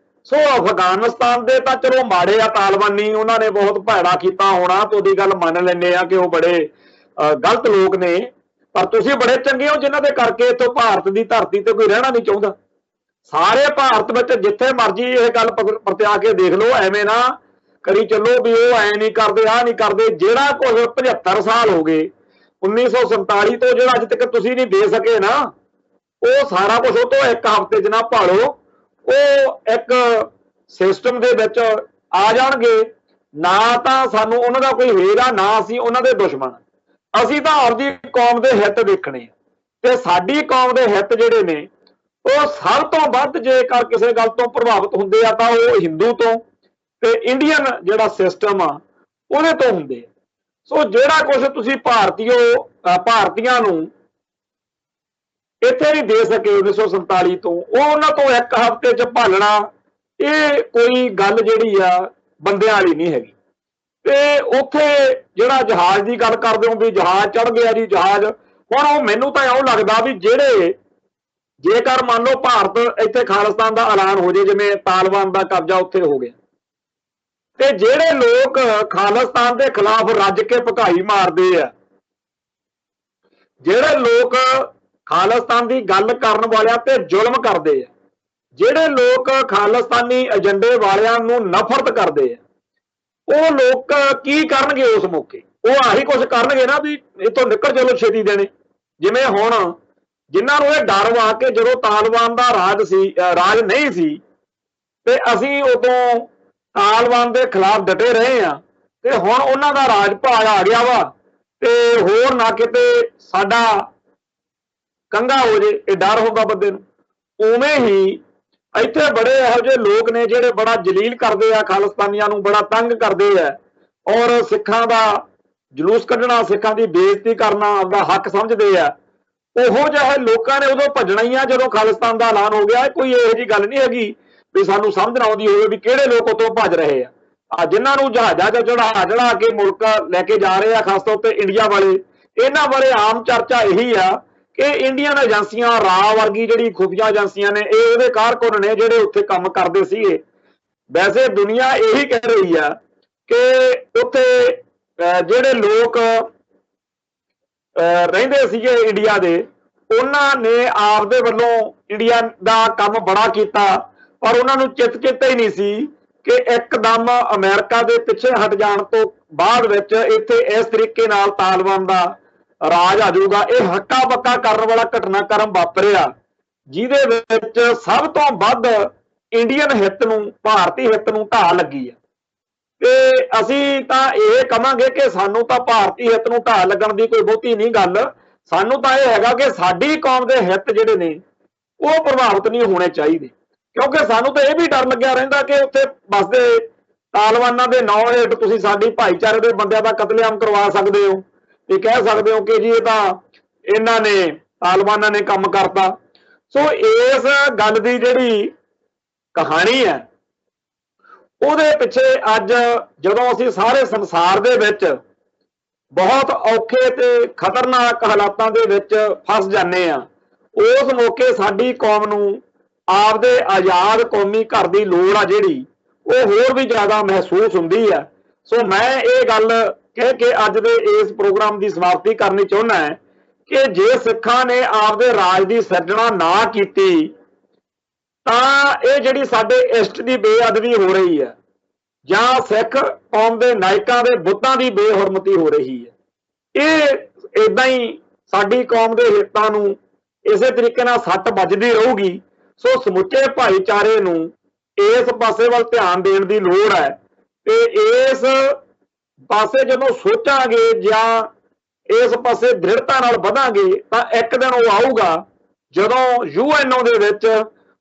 Speaker 1: ਸੋ ਅਫਗਾਨਿਸਤਾਨ ਦੇ ਤਾਂ ਚਲੋ ਮਾੜੇ ਆ ਤਾਲਿਬਾਨੀ, ਉਹਨਾਂ ਨੇ ਬਹੁਤ ਭੈੜਾ ਕੀਤਾ ਹੋਣਾ, ਤੇ ਉਹਦੀ ਗੱਲ ਮੰਨ ਲੈਂਦੇ ਆ ਕਿ ਉਹ ਬੜੇ ਗਲਤ ਲੋਕ ਨੇ, ਪਰ ਤੁਸੀਂ ਬੜੇ ਚੰਗੇ ਹੋ ਜਿਨ੍ਹਾਂ ਦੇ ਕਰਕੇ ਇੱਥੋਂ ਭਾਰਤ ਦੀ ਧਰਤੀ ਤੇ ਕੋਈ ਰਹਿਣਾ ਨਹੀਂ ਚਾਹੁੰਦਾ। ਸਾਰੇ ਭਾਰਤ ਵਿੱਚ ਜਿੱਥੇ ਮਰਜ਼ੀ ਇਹ ਗੱਲ ਪਰਤਿਆ ਕੇ ਦੇਖ ਲਓ, ਐਵੇਂ ਨਾ ਕਰੀ ਚੱਲੋ ਵੀ ਉਹ ਐ ਨਹੀਂ ਕਰਦੇ, ਆਹ ਨਹੀਂ ਕਰਦੇ। ਜਿਹੜਾ ਕੁਝ 75 ਸਾਲ ਹੋ ਗਏ 1947 ਤੋਂ ਜਿਹੜਾ ਅੱਜ ਤੱਕ ਤੁਸੀਂ ਨਹੀਂ ਦੇ ਸਕੇ ਨਾ, ਉਹ ਸਾਰਾ ਕੁਝ ਉਹ ਤੋਂ ਇੱਕ ਹਫ਼ਤੇ 'ਚ ਨਾ ਭਾਲੋ, ਉਹ ਇੱਕ ਸਿਸਟਮ ਦੇ ਵਿੱਚ ਆ ਜਾਣਗੇ। ਨਾ ਤਾਂ ਸਾਨੂੰ ਉਹਨਾਂ ਦਾ ਕੋਈ ਹੇਰਾ, ਨਾ ਅਸੀਂ ਉਹਨਾਂ ਦੇ ਦੁਸ਼ਮਣ। ਅਸੀਂ ਤਾਂ ਆਪਦੀ ਕੌਮ ਦੇ ਹਿੱਤ ਦੇਖਣੇ, ਤੇ ਸਾਡੀ ਕੌਮ ਦੇ ਹਿੱਤ ਜਿਹੜੇ ਨੇ ਉਹ ਸਭ ਤੋਂ ਵੱਧ ਜੇਕਰ ਕਿਸੇ ਗੱਲ ਤੋਂ ਪ੍ਰਭਾਵਿਤ ਹੁੰਦੇ ਆ ਤਾਂ ਉਹ ਹਿੰਦੂ ਤੋਂ ਤੇ ਇੰਡੀਅਨ ਜਿਹੜਾ ਸਿਸਟਮ ਆ ਉਹਦੇ ਤੋਂ ਹੁੰਦੇ ਆ। ਸੋ ਜਿਹੜਾ ਕੁਝ ਤੁਸੀਂ ਭਾਰਤੀਆਂ ਨੂੰ ਇੱਥੇ ਨਹੀਂ ਦੇ ਸਕੇ 1947 ਤੋਂ, ਉਹ ਉਹਨਾਂ ਤੋਂ ਇੱਕ ਹਫ਼ਤੇ 'ਚ ਭਾਲਣਾ, ਇਹ ਕੋਈ ਗੱਲ ਜਿਹੜੀ ਆ ਬੰਦਿਆਂ ਵਾਲੀ ਨਹੀਂ ਹੈਗੀ। ਤੇ ਉੱਥੇ ਜਿਹੜਾ ਜਹਾਜ਼ ਦੀ ਗੱਲ ਕਰਦੇ ਹੋ ਵੀ ਜਹਾਜ਼ ਚੜ੍ਹ ਗਿਆ ਜੀ, ਜਹਾਜ਼, ਹੁਣ ਉਹ ਮੈਨੂੰ ਤਾਂ ਇਉਂ ਲੱਗਦਾ ਵੀ ਜੇਕਰ ਮੰਨ ਲਓ ਭਾਰਤ ਇੱਥੇ ਖਾਲਿਸਤਾਨ ਦਾ ਐਲਾਨ ਹੋ ਜੇ, ਜਿਵੇਂ ਤਾਲਿਬਾਨ ਦਾ ਕਬਜ਼ਾ ਉੱਥੇ ਹੋ ਗਿਆ, ਤੇ ਜਿਹੜੇ ਲੋਕ ਖਾਲਿਸਤਾਨ ਦੇ ਖਿਲਾਫ ਰੱਜ ਕੇ ਭਕਾਈ ਮਾਰਦੇ ਆ, ਜਿਹੜੇ ਲੋਕ ਖਾਲਿਸਤਾਨ ਦੀ ਗੱਲ ਕਰਨ ਵਾਲਿਆਂ ਤੇ ਜ਼ੁਲਮ ਕਰਦੇ ਆ, ਜਿਹੜੇ ਲੋਕ ਖਾਲਿਸਤਾਨੀ ਏਜੰਡੇ ਵਾਲਿਆਂ ਨੂੰ ਨਫ਼ਰਤ ਕਰਦੇ ਆ, ਉਹ ਲੋਕ ਕੀ ਕਰਨਗੇ ਉਸ ਮੌਕੇ? ਉਹ ਆਹੀ ਕੁਝ ਕਰਨਗੇ ਨਾ ਵੀ ਇੱਥੋਂ ਨਿਕਲ ਚਲੋ ਛੇਤੀ ਦੇਣੇ। ਜਿਵੇਂ ਹੁਣ ਜਿਨ੍ਹਾਂ ਨੂੰ ਇਹ ਡਰ ਵਾ ਕਿ ਜਦੋਂ ਤਾਲਿਬਾਨ ਦਾ ਰਾਜ ਨਹੀਂ ਸੀ ਤੇ ਅਸੀਂ ਉਦੋਂ ਤਾਲਿਬਾਨ ਦੇ ਖਿਲਾਫ ਡਟੇ ਰਹੇ ਆ, ਤੇ ਹੁਣ ਉਹਨਾਂ ਦਾ ਰਾਜ ਭਾਗ ਆ ਗਿਆ ਵਾ, ਤੇ ਹੋਰ ਨਾ ਕਿਤੇ ਸਾਡਾ ਕੰਗਾ ਹੋ ਜੇ, ਇਹ ਡਰ ਹੁੰਦਾ ਬੰਦੇ ਨੂੰ। ਉਵੇਂ ਹੀ ਇੱਥੇ ਬੜੇ ਇਹੋ ਜਿਹੇ ਲੋਕ ਨੇ ਜਿਹੜੇ ਬੜਾ ਜਲੀਲ ਕਰਦੇ ਆ ਖਾਲਿਸਤਾਨੀਆਂ ਨੂੰ, ਬੜਾ ਤੰਗ ਕਰਦੇ ਆ, ਔਰ ਸਿੱਖਾਂ ਦਾ ਜਲੂਸ ਕੱਢਣਾ, ਸਿੱਖਾਂ ਦੀ ਬੇਇੱਜ਼ਤੀ ਕਰਨਾ ਆਪਦਾ ਹੱਕ ਸਮਝਦੇ ਆ। ਉਹੋ ਜਿਹੇ ਲੋਕਾਂ ਨੇ ਉਦੋਂ ਭੱਜਣਾ ਹੀ ਆ ਜਦੋਂ ਖਾਲਿਸਤਾਨ ਦਾ ਐਲਾਨ ਹੋ ਗਿਆ। ਕੋਈ ਇਹੋ ਜਿਹੀ ਗੱਲ ਨਹੀਂ ਹੈਗੀ ਵੀ ਸਾਨੂੰ ਸਮਝ ਨਾ ਆਉਂਦੀ ਹੋਵੇ ਵੀ ਕਿਹੜੇ ਲੋਕ ਉਤੋਂ ਭੱਜ ਰਹੇ ਆ। ਜਿਨ੍ਹਾਂ ਨੂੰ ਜਹਾਜ਼ਾਂ 'ਚ ਚੜਾ ਕੇ ਮੁਲਕ ਲੈ ਕੇ ਜਾ ਰਹੇ ਆ, ਖਾਸ ਤੌਰ ਤੇ ਇੰਡੀਆ ਵਾਲੇ, ਇਹਨਾਂ ਬਾਰੇ ਆਮ ਚਰਚਾ ਇਹੀ ਆ ਕਿ ਇੰਡੀਅਨ ਏਜੰਸੀਆਂ, ਰਾ ਵਰਗੀ ਜਿਹੜੀ ਖੁਫੀਆ ਏਜੰਸੀਆਂ ਨੇ, ਇਹ ਉਹਦੇ ਕਾਰਕੁਨ ਨੇ ਜਿਹੜੇ ਉੱਥੇ ਕੰਮ ਕਰਦੇ ਸੀਗੇ। ਵੈਸੇ ਦੁਨੀਆ ਇਹੀ ਕਹਿ ਰਹੀ ਆ ਕਿ ਉੱਥੇ ਜਿਹੜੇ ਲੋਕ ਰਹਿੰਦੇ ਸੀਗੇ ਇੰਡੀਆ ਦੇ, ਉਹਨਾਂ ਨੇ ਆਪਦੇ ਵੱਲੋਂ ਇੰਡੀਆ ਦਾ ਕੰਮ ਬੜਾ ਕੀਤਾ, ਪਰ ਉਹਨਾਂ ਨੂੰ ਚੇਤਾ ਹੀ ਨਹੀਂ ਸੀ ਕਿ ਇੱਕਦਮ ਅਮਰੀਕਾ ਦੇ ਪਿੱਛੇ ਹਟ ਜਾਣ ਤੋਂ ਬਾਅਦ ਵਿੱਚ ਇੱਥੇ ਇਸ ਤਰੀਕੇ ਨਾਲ ਤਾਲਿਬਾਨ ਦਾ ਰਾਜ ਆ ਜਾਊਗਾ। ਇਹ ਹੱਕਾ ਬੱਕਾ ਕਰਨ ਵਾਲਾ ਘਟਨਾਕ੍ਰਮ ਵਾਪਰਿਆ, ਜਿਹਦੇ ਵਿੱਚ ਸਭ ਤੋਂ ਵੱਧ ਇੰਡੀਅਨ ਹਿੱਤ ਨੂੰ, ਭਾਰਤੀ ਹਿੱਤ ਨੂੰ ਢਾਹ ਲੱਗੀ ਆ। ਤੇ ਅਸੀਂ ਤਾਂ ਇਹ ਕਵਾਂਗੇ ਕਿ ਸਾਨੂੰ ਤਾਂ ਭਾਰਤੀ ਹਿੱਤ ਨੂੰ ਢਾਹ ਲੱਗਣ ਦੀ ਕੋਈ ਬਹੁਤੀ ਨਹੀਂ ਗੱਲ। ਸਾਨੂੰ ਤਾਂ ਇਹ ਹੈਗਾ ਕਿ ਸਾਡੀ ਕੌਮ ਦੇ ਹਿੱਤ ਜਿਹੜੇ ਨੇ ਉਹ ਪ੍ਰਭਾਵਿਤ ਨਹੀਂ ਹੋਣੇ ਚਾਹੀਦੇ, ਕਿਉਂਕਿ ਸਾਨੂੰ ਤਾਂ ਇਹ ਵੀ ਡਰ ਲੱਗਿਆ ਰਹਿੰਦਾ ਕਿ ਉੱਥੇ ਬਸਦੇ ਤਾਲਿਬਾਨਾਂ ਦੇ ਨਾਂ ਹੇਠ ਤੁਸੀਂ ਸਾਡੀ ਭਾਈਚਾਰੇ ਦੇ ਬੰਦਿਆਂ ਦਾ ਕਤਲੇਆਮ ਕਰਵਾ ਸਕਦੇ ਹੋ ਤੇ ਕਹਿ ਸਕਦੇ ਹੋ ਕਿ ਜੀ ਇਹ ਤਾਂ ਇਹਨਾਂ ਨੇ ਤਾਲਿਬਾਨਾਂ ਨੇ ਕੰਮ ਕਰਤਾ। ਸੋ ਇਸ ਗੱਲ ਦੀ ਜਿਹੜੀ ਕਹਾਣੀ ਹੈ ਉਹਦੇ ਪਿੱਛੇ ਅੱਜ ਜਦੋਂ ਅਸੀਂ ਸਾਰੇ ਸੰਸਾਰ ਦੇ ਵਿੱਚ ਬਹੁਤ ਔਖੇ ਤੇ ਖਤਰਨਾਕ ਹਾਲਾਤਾਂ ਦੇ ਵਿੱਚ ਫਸ ਜਾਂਦੇ ਆ, ਉਸ ਮੌਕੇ ਸਾਡੀ ਕੌਮ ਨੂੰ ਆਪਦੇ ਆਜ਼ਾਦ ਕੌਮੀ ਘਰ ਦੀ ਲੋੜ ਆ ਜਿਹੜੀ ਉਹ ਹੋਰ ਵੀ ਜ਼ਿਆਦਾ ਮਹਿਸੂਸ ਹੁੰਦੀ ਹੈ। ਸੋ ਮੈਂ ਇਹ ਗੱਲ ਕਹਿ ਕੇ ਅੱਜ ਦੇ ਇਸ ਪ੍ਰੋਗਰਾਮ ਦੀ ਸਮਾਪਤੀ ਕਰਨੀ ਚਾਹੁੰਦਾ ਹਾਂ ਕਿ ਜੇ ਸਿੱਖਾਂ ਨੇ ਆਪਦੇ ਰਾਜ ਦੀ ਸਿਰਜਣਾ ਨਾ ਕੀਤੀ ਤਾਂ ਇਹ ਜਿਹੜੀ ਸਾਡੇ ਇਸ਼ਟ ਦੀ ਬੇਅਦਬੀ ਹੋ ਰਹੀ ਹੈ ਜਾਂ ਸਿੱਖ ਕੌਮ ਦੇ ਨਾਇਕਾਂ ਦੇ ਬੁੱਤਾਂ ਦੀ ਬੇਹੁਰਮਤੀ ਹੋ ਰਹੀ ਹੈ, ਇਹ ਇਦਾਂ ਹੀ ਸਾਡੀ ਕੌਮ ਦੇ ਹਿੱਤਾਂ ਨੂੰ ਇਸੇ ਤਰੀਕੇ ਨਾਲ ਸੱਟ ਵੱਜਦੀ ਰਹੂਗੀ। ਸੋ ਸਮੁੱਚੇ ਭਾਈਚਾਰੇ ਨੂੰ ਇਸ ਪਾਸੇ ਵੱਲ ਧਿਆਨ ਦੇਣ ਦੀ ਲੋੜ ਹੈ ਤੇ ਇਸ ਪਾਸੇ ਜਦੋਂ ਸੋਚਾਂਗੇ ਜਾਂ ਇਸ ਪਾਸੇ ਦ੍ਰਿੜਤਾ ਨਾਲ ਵਧਾਂਗੇ ਤਾਂ ਇੱਕ ਦਿਨ ਉਹ ਆਊਗਾ ਜਦੋਂ UN ਦੇ ਵਿੱਚ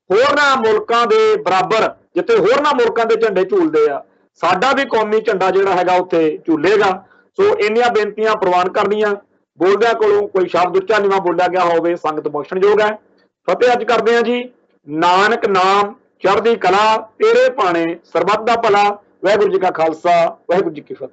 Speaker 1: ਹੋਰਨਾਂ ਮੁਲਕਾਂ ਦੇ ਬਰਾਬਰ, ਜਿੱਥੇ ਹੋਰਨਾਂ ਮੁਲਕਾਂ ਦੇ ਝੰਡੇ ਝੂਲਦੇ ਆ, ਸਾਡਾ ਵੀ ਕੌਮੀ ਝੰਡਾ ਜਿਹੜਾ ਹੈਗਾ ਉੱਥੇ ਝੂਲੇਗਾ। ਸੋ ਇੰਨੀਆਂ ਬੇਨਤੀਆਂ ਪ੍ਰਵਾਨ ਕਰਨੀਆਂ। ਬੋਲਦਿਆਂ ਕੋਲੋਂ ਕੋਈ ਸ਼ਬਦ ਉੱਚਾ ਨੀਵਾਂ ਬੋਲਿਆ ਗਿਆ ਹੋਵੇ ਸੰਗਤ ਬਖਸ਼ਣਯੋਗ ਹੈ। ਫਤਿਹ ਅੱਜ ਕਰਦੇ ਹਾਂ ਜੀ। ਨਾਨਕ ਨਾਮ ਚੜ੍ਹਦੀ ਕਲਾ ਤੇਰੇ ਭਾਣੇ ਸਰਬੱਤ ਦਾ ਭਲਾ। ਵਾਹਿਗੁਰੂ ਜੀ ਕਾ ਖਾਲਸਾ, ਵਾਹਿਗੁਰੂ ਜੀ ਕੀ ਫਤਿਹ।